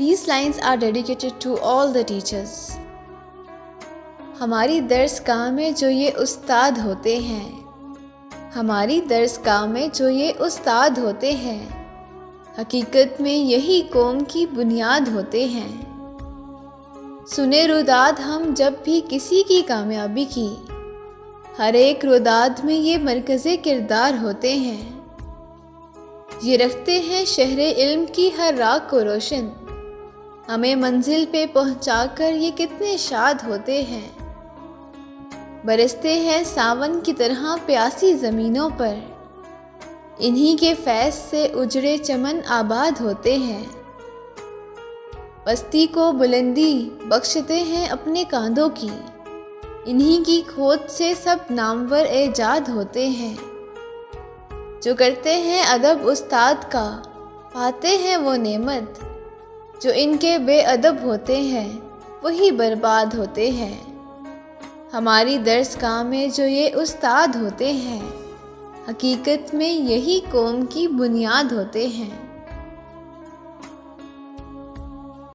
These lines are dedicated to all the teachers. ہماری درس گاہ میں جو یہ استاد ہوتے ہیں، ہماری درس گاہ میں جو یہ استاد ہوتے ہیں، حقیقت میں یہی قوم کی بنیاد ہوتے ہیں۔ سنے روداد ہم جب بھی کسی کی کامیابی کی، ہر ایک روداد میں یہ مرکز کردار ہوتے ہیں۔ یہ رکھتے ہیں شہر علم کی ہر راہ کو روشن، ہمیں منزل پہ پہنچا کر یہ کتنے شاد ہوتے ہیں۔ برستے ہیں ساون کی طرح پیاسی زمینوں پر، انہی کے فیض سے اجڑے چمن آباد ہوتے ہیں۔ بستی کو بلندی بخشتے ہیں اپنے کاندھوں کی، انہی کی کھوج سے سب نامور ایجاد ہوتے ہیں۔ جو کرتے ہیں ادب استاد کا پاتے ہیں وہ نعمت، جو ان کے بے ادب ہوتے ہیں وہی برباد ہوتے ہیں۔ ہماری درس گاہ میں جو یہ استاد ہوتے ہیں، حقیقت میں یہی قوم کی بنیاد ہوتے ہیں۔